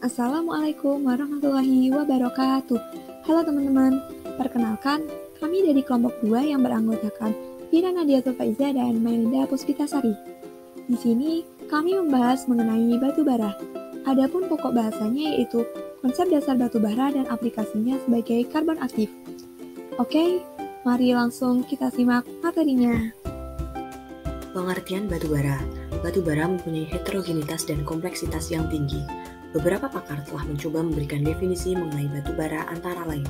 Assalamualaikum warahmatullahi wabarakatuh. Halo teman-teman, perkenalkan kami dari kelompok 2 yang beranggotakan Vina Nadiatul Faiza dan Melida Puspitasari. Di sini kami membahas mengenai batu bara. Adapun pokok bahasanya yaitu konsep dasar batu bara dan aplikasinya sebagai karbon aktif. Oke, mari langsung kita simak materinya. Pengertian batu bara. Batu bara mempunyai heterogenitas dan kompleksitas yang tinggi. Beberapa pakar telah mencoba memberikan definisi mengenai batu bara antara lain.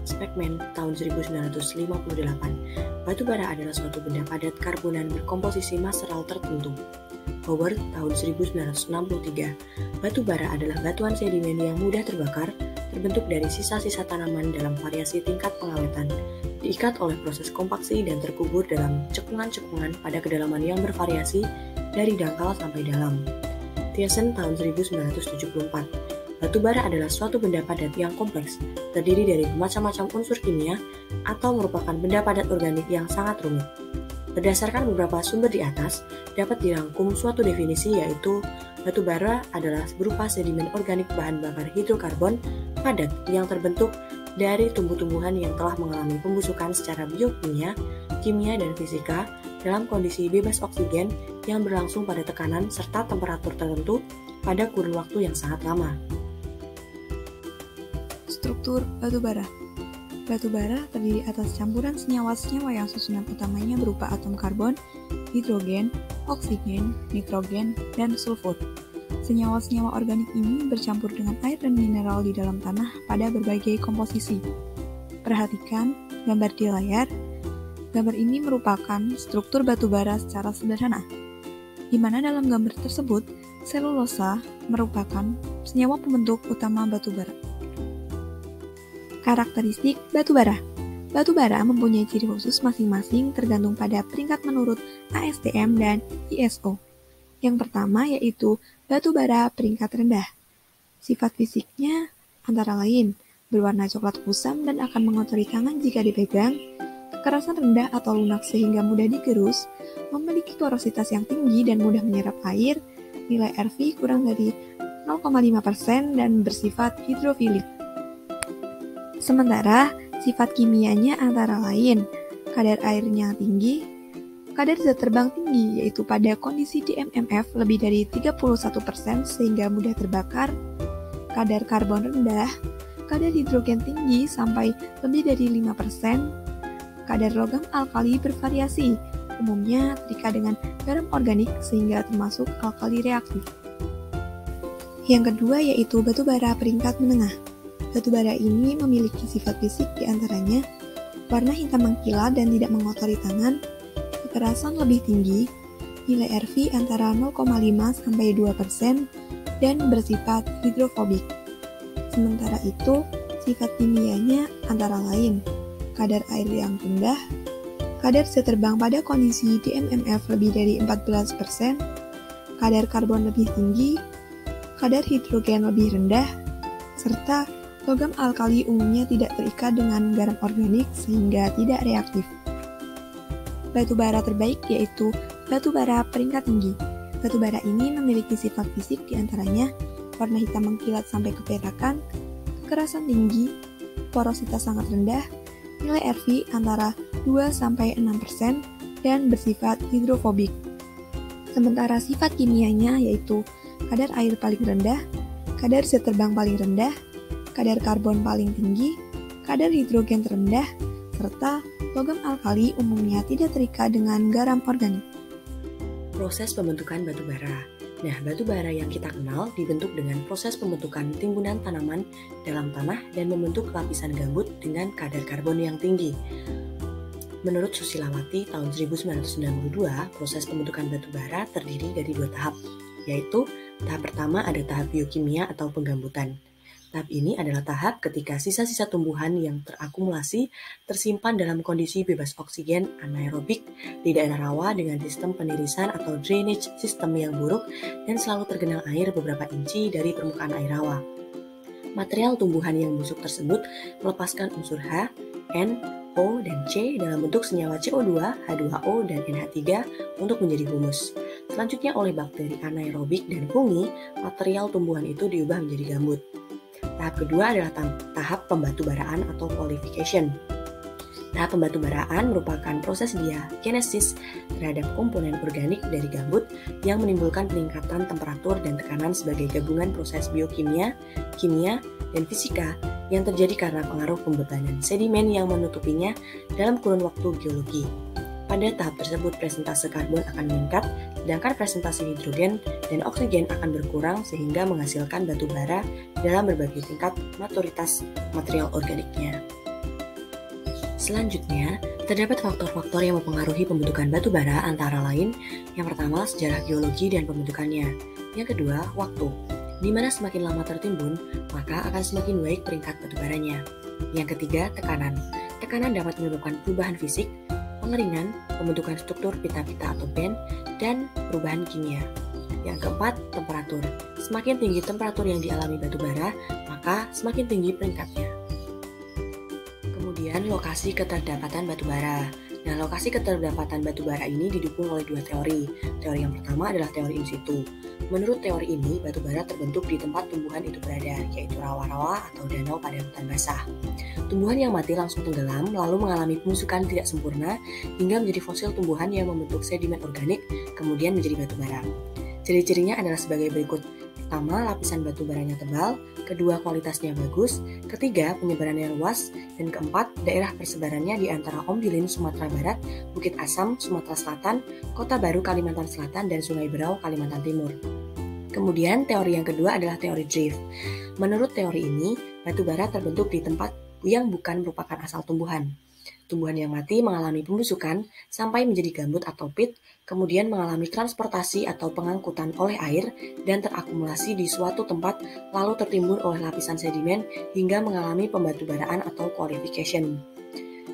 Speckman tahun 1958, batu bara adalah suatu benda padat karbonan berkomposisi maseral tertentu. Howard tahun 1963, batu bara adalah batuan sedimen yang mudah terbakar, terbentuk dari sisa-sisa tanaman dalam variasi tingkat pengawetan, diikat oleh proses kompaksi dan terkubur dalam cekungan-cekungan pada kedalaman yang bervariasi dari dangkal sampai dalam. Thiessen tahun 1974, batu bara adalah suatu benda padat yang kompleks, terdiri dari bermacam-macam unsur kimia atau merupakan benda padat organik yang sangat rumit. Berdasarkan beberapa sumber di atas, dapat dirangkum suatu definisi yaitu batu bara adalah berupa sedimen organik bahan bakar hidrokarbon padat yang terbentuk dari tumbuh-tumbuhan yang telah mengalami pembusukan secara biokimia, kimia, dan fisika dalam kondisi bebas oksigen yang berlangsung pada tekanan serta temperatur tertentu pada kurun waktu yang sangat lama. Struktur batu bara. Batu bara terdiri atas campuran senyawa-senyawa yang susunan utamanya berupa atom karbon, hidrogen, oksigen, nitrogen, dan sulfur. Senyawa-senyawa organik ini bercampur dengan air dan mineral di dalam tanah pada berbagai komposisi. Perhatikan gambar di layar. Gambar ini merupakan struktur batu bara secara sederhana, di mana dalam gambar tersebut selulosa merupakan senyawa pembentuk utama batu bara. Karakteristik batu bara. Batu bara mempunyai ciri khusus masing-masing tergantung pada peringkat menurut ASTM dan ISO. Yang pertama yaitu batu bara peringkat rendah. Sifat fisiknya antara lain berwarna coklat kusam dan akan mengotori tangan jika dipegang, kekerasan rendah atau lunak sehingga mudah digerus, memiliki porositas yang tinggi dan mudah menyerap air, nilai RV kurang dari 0,5% dan bersifat hidrofilik. Sementara sifat kimianya antara lain kadar airnya tinggi, kadar zat terbang tinggi yaitu pada kondisi DMMF lebih dari 31% sehingga mudah terbakar, kadar karbon rendah, kadar hidrogen tinggi sampai lebih dari 5%, kadar logam alkali bervariasi, umumnya terikat dengan garam organik sehingga termasuk alkali reaktif. Yang kedua yaitu batu bara peringkat menengah. Batu bara ini memiliki sifat fisik diantaranya warna hitam mengkilat dan tidak mengotori tangan, kekerasan lebih tinggi, nilai RV antara 0,5 sampai 2%, dan bersifat hidrofobik. Sementara itu, sifat kimianya antara lain kadar air yang rendah, kadar zat terbang pada kondisi DMMF lebih dari 14%, kadar karbon lebih tinggi, kadar hidrogen lebih rendah, serta logam alkali umumnya tidak terikat dengan garam organik sehingga tidak reaktif. Batu bara terbaik yaitu batu bara peringkat tinggi. Batu bara ini memiliki sifat fisik diantaranya warna hitam mengkilat sampai keperakan, kekerasan tinggi, porositas sangat rendah, nilai RV antara 2-6%, dan bersifat hidrofobik. Sementara sifat kimianya yaitu kadar air paling rendah, kadar zat terbang paling rendah, kadar karbon paling tinggi, kadar hidrogen terendah, serta logam alkali umumnya tidak terikat dengan garam organik. Proses pembentukan batu bara. Nah, batu bara yang kita kenal dibentuk dengan proses pembentukan timbunan tanaman dalam tanah dan membentuk lapisan gambut dengan kadar karbon yang tinggi. Menurut Susilawati tahun 1992, proses pembentukan batu bara terdiri dari 2 tahap, yaitu tahap pertama ada tahap biokimia atau penggambutan. Tahap ini adalah tahap ketika sisa-sisa tumbuhan yang terakumulasi tersimpan dalam kondisi bebas oksigen anaerobik di daerah rawa dengan sistem penirisan atau drainage system yang buruk dan selalu tergenang air beberapa inci dari permukaan air rawa. Material tumbuhan yang busuk tersebut melepaskan unsur H, N, O, dan C dalam bentuk senyawa CO2, H2O, dan NH3 untuk menjadi humus. Selanjutnya oleh bakteri anaerobik dan fungi, material tumbuhan itu diubah menjadi gambut. Tahap kedua adalah tahap pembatubaraan atau qualification. Tahap pembatubaraan merupakan proses diakinesis terhadap komponen organik dari gambut yang menimbulkan peningkatan temperatur dan tekanan sebagai gabungan proses biokimia, kimia, dan fisika yang terjadi karena pengaruh pembebanan sedimen yang menutupinya dalam kurun waktu geologi. Pada tahap tersebut presentase karbon akan meningkat, sedangkan presentase hidrogen dan oksigen akan berkurang sehingga menghasilkan batu bara dalam berbagai tingkat maturitas material organiknya. Selanjutnya, terdapat faktor-faktor yang mempengaruhi pembentukan batu bara antara lain, yang pertama sejarah geologi dan pembentukannya, yang kedua waktu, di mana semakin lama tertimbun, maka akan semakin baik peringkat batu baranya. Yang ketiga, tekanan. Tekanan dapat menyebabkan perubahan fisik, pengeringan, pembentukan struktur pita-pita atau band, dan perubahan kimia. Yang keempat, temperatur. Semakin tinggi temperatur yang dialami batu bara, maka semakin tinggi peringkatnya. Kemudian, lokasi keterdapatan batu bara. Nah, lokasi keterdapatan batu bara ini didukung oleh dua teori. Teori yang pertama adalah teori in situ. Menurut teori ini, batu bara terbentuk di tempat tumbuhan itu berada, yaitu rawa-rawa atau danau pada hutan basah. Tumbuhan yang mati langsung tenggelam, lalu mengalami pembusukan tidak sempurna, hingga menjadi fosil tumbuhan yang membentuk sedimen organik, kemudian menjadi batu bara. Ciri-cirinya adalah sebagai berikut. Pertama, lapisan batu baranya tebal, kedua, kualitasnya bagus, ketiga, penyebarannya luas, dan keempat, daerah persebarannya di antara Ombilin, Sumatera Barat, Bukit Asam, Sumatera Selatan, Kota Baru, Kalimantan Selatan, dan Sungai Berau, Kalimantan Timur. Kemudian, teori yang kedua adalah teori drift. Menurut teori ini, batu bara terbentuk di tempat yang bukan merupakan asal tumbuhan. Tumbuhan yang mati mengalami pembusukan sampai menjadi gambut atau pit, kemudian mengalami transportasi atau pengangkutan oleh air dan terakumulasi di suatu tempat, lalu tertimbun oleh lapisan sedimen hingga mengalami pembatubaraan atau qualification.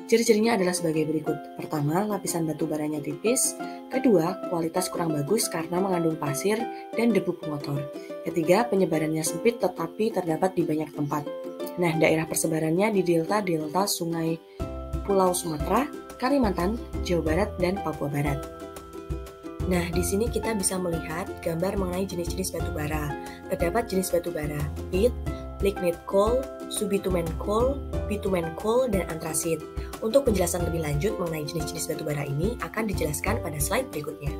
Ciri-cirinya adalah sebagai berikut. Pertama, lapisan batu baranya tipis. Kedua, kualitas kurang bagus karena mengandung pasir dan debu pengotor. Ketiga, penyebarannya sempit tetapi terdapat di banyak tempat. Nah, daerah persebarannya di delta sungai Pulau Sumatera, Kalimantan, Jawa Barat, dan Papua Barat. Nah, di sini kita bisa melihat gambar mengenai jenis-jenis batu bara. Terdapat jenis batu bara pit, lignite coal, subbitumen coal, bitumen coal, dan antrasit. Untuk penjelasan lebih lanjut mengenai jenis-jenis batu bara ini akan dijelaskan pada slide berikutnya.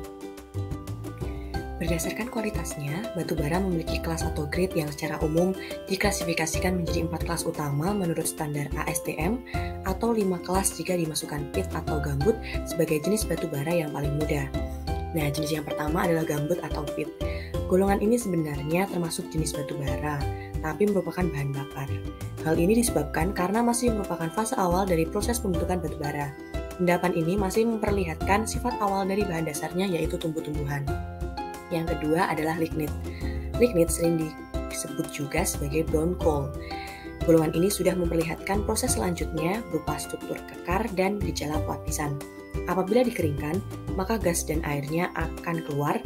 Berdasarkan kualitasnya, batu bara memiliki kelas atau grade yang secara umum diklasifikasikan menjadi 4 kelas utama menurut standar ASTM atau 5 kelas jika dimasukkan pit atau gambut sebagai jenis batu bara yang paling mudah. Nah, jenis yang pertama adalah gambut atau pit. Golongan ini sebenarnya termasuk jenis batu bara, tapi merupakan bahan bakar. Hal ini disebabkan karena masih merupakan fase awal dari proses pembentukan batu bara. Endapan ini masih memperlihatkan sifat awal dari bahan dasarnya yaitu tumbuh-tumbuhan. Yang kedua adalah lignite. Lignite sering disebut juga sebagai brown coal. Golongan ini sudah memperlihatkan proses selanjutnya berupa struktur kekar dan gejala lapisan. Apabila dikeringkan, maka gas dan airnya akan keluar.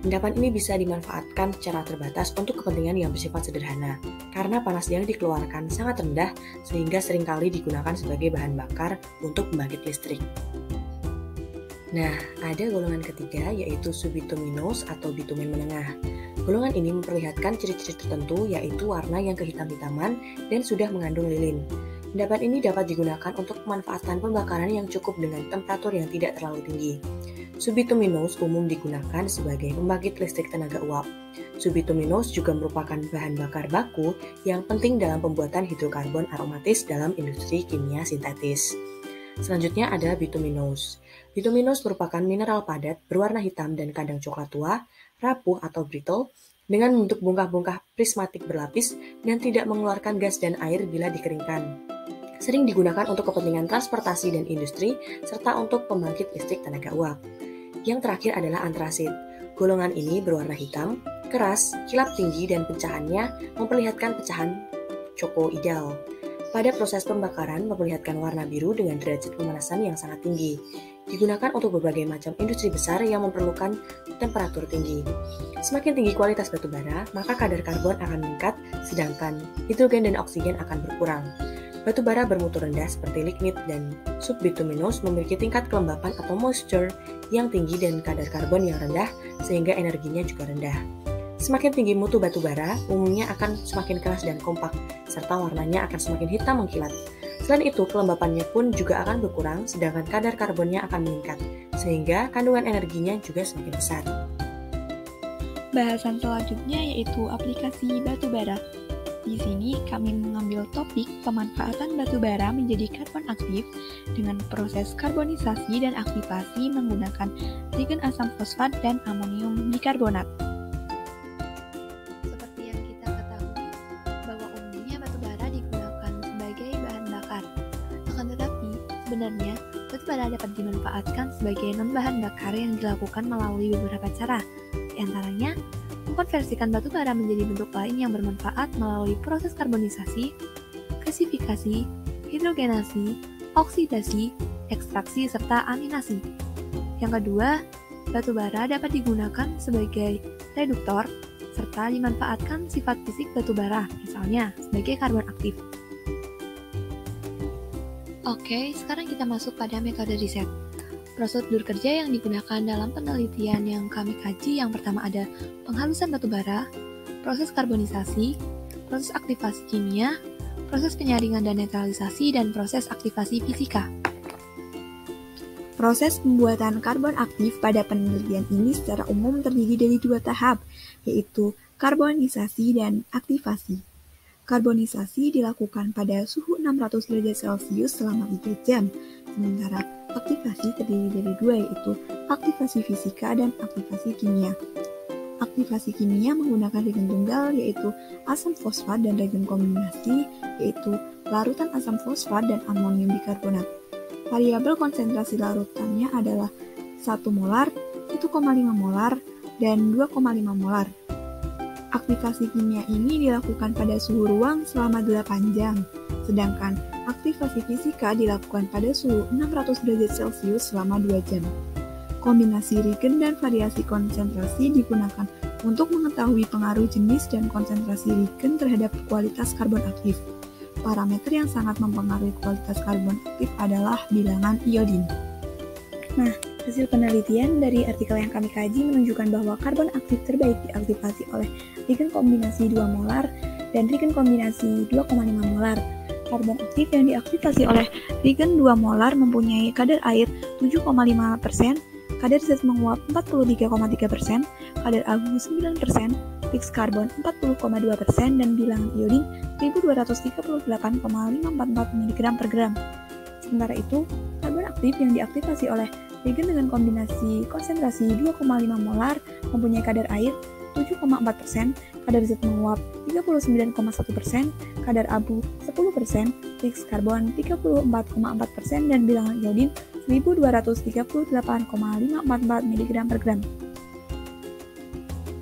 Endapan ini bisa dimanfaatkan secara terbatas untuk kepentingan yang bersifat sederhana, karena panas yang dikeluarkan sangat rendah sehingga seringkali digunakan sebagai bahan bakar untuk pembangkit listrik. Nah, ada golongan ketiga yaitu subbituminous atau bitumen menengah. Golongan ini memperlihatkan ciri-ciri tertentu yaitu warna yang kehitam-hitaman dan sudah mengandung lilin. Endapan ini dapat digunakan untuk pemanfaatan pembakaran yang cukup dengan temperatur yang tidak terlalu tinggi. Subbituminous umum digunakan sebagai pembangkit listrik tenaga uap. Subbituminous juga merupakan bahan bakar baku yang penting dalam pembuatan hidrokarbon aromatis dalam industri kimia sintetis. Selanjutnya ada bituminous. Bituminous merupakan mineral padat berwarna hitam dan kadang coklat tua, rapuh atau brittle, dengan bentuk bongkah-bongkah prismatik berlapis dan tidak mengeluarkan gas dan air bila dikeringkan. Sering digunakan untuk kepentingan transportasi dan industri, serta untuk pembangkit listrik tenaga uap. Yang terakhir adalah antrasit. Golongan ini berwarna hitam, keras, kilap tinggi, dan pecahannya memperlihatkan pecahan cokoidal. Pada proses pembakaran memperlihatkan warna biru dengan derajat pemanasan yang sangat tinggi. Digunakan untuk berbagai macam industri besar yang memerlukan temperatur tinggi. Semakin tinggi kualitas batu bara, maka kadar karbon akan meningkat, sedangkan hidrogen dan oksigen akan berkurang. Batu bara bermutu rendah seperti lignit dan subbituminous memiliki tingkat kelembapan atau moisture yang tinggi dan kadar karbon yang rendah sehingga energinya juga rendah. Semakin tinggi mutu batu bara, umumnya akan semakin keras dan kompak, serta warnanya akan semakin hitam mengkilat. Selain itu, kelembapannya pun juga akan berkurang, sedangkan kadar karbonnya akan meningkat, sehingga kandungan energinya juga semakin besar. Bahasan selanjutnya yaitu aplikasi batu bara. Di sini kami mengambil topik pemanfaatan batu bara menjadi karbon aktif dengan proses karbonisasi dan aktivasi menggunakan ligen asam fosfat dan amonium bikarbonat. Seperti yang kita ketahui bahwa umumnya batu bara digunakan sebagai bahan bakar. Akan tetapi, sebenarnya batu bara dapat dimanfaatkan sebagai non-bahan bakar yang dilakukan melalui beberapa cara. Di antaranya, mengkonversikan batu bara menjadi bentuk lain yang bermanfaat melalui proses karbonisasi, gasifikasi, hidrogenasi, oksidasi, ekstraksi, serta aminasi. Yang kedua, batu bara dapat digunakan sebagai reduktor, serta dimanfaatkan sifat fisik batu bara, misalnya sebagai karbon aktif. Oke, sekarang kita masuk pada metode riset. Prosedur kerja yang digunakan dalam penelitian yang kami kaji yang pertama ada penghalusan batu bara, proses karbonisasi, proses aktivasi kimia, proses penyaringan dan netralisasi, dan proses aktivasi fisika. Proses pembuatan karbon aktif pada penelitian ini secara umum terdiri dari dua tahap, yaitu karbonisasi dan aktivasi. Karbonisasi dilakukan pada suhu 600 derajat Celcius selama 3 jam, sementara aktivasi terdiri dari dua, yaitu aktivasi fisika dan aktivasi kimia. Aktivasi kimia menggunakan reagen tunggal, yaitu asam fosfat, dan reagen kombinasi, yaitu larutan asam fosfat dan amonium bikarbonat. Variabel konsentrasi larutannya adalah 1 molar, 1,5 molar, dan 2,5 molar. Aktivasi kimia ini dilakukan pada suhu ruang selama 8 jam, sedangkan aktivasi fisika dilakukan pada suhu 600 derajat Celcius selama 2 jam. Kombinasi reagen dan variasi konsentrasi digunakan untuk mengetahui pengaruh jenis dan konsentrasi reagen terhadap kualitas karbon aktif. Parameter yang sangat mempengaruhi kualitas karbon aktif adalah bilangan iodin. Nah, hasil penelitian dari artikel yang kami kaji menunjukkan bahwa karbon aktif terbaik diaktifasi oleh reagen kombinasi 2 molar dan reagen kombinasi 2,5 molar. Karbon aktif yang diaktifasi oleh reagen 2 molar mempunyai kadar air 7,5%, kadar zat menguap 43,3%, kadar abu 9%, fix karbon 40,2%, dan bilangan iodin 1238,544 mg per gram. Sementara itu, karbon aktif yang diaktifasi oleh reagen dengan kombinasi konsentrasi 2,5 molar mempunyai kadar air 7,4%, kadar zat menguap 39,1%, kadar abu 10%, fix karbon 34,4%, dan bilangan iodin 1238,544 mg per gram.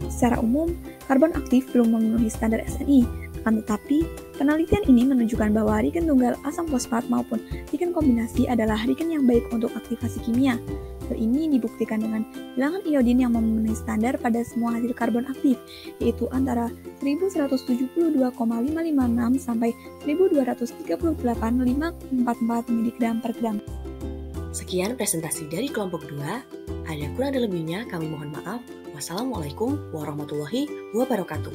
Secara umum, karbon aktif belum memenuhi standar SNI, akan tetapi penelitian ini menunjukkan bahwa reagen tunggal asam fosfat maupun reagen kombinasi adalah reagen yang baik untuk aktivasi kimia. Hal ini dibuktikan dengan bilangan iodin yang memenuhi standar pada semua hasil karbon aktif, yaitu antara 1172,556 sampai 1238,544 mg per gram. Sekian presentasi dari kelompok 2. Ada kurang dan lebihnya kami mohon maaf. Wassalamualaikum warahmatullahi wabarakatuh.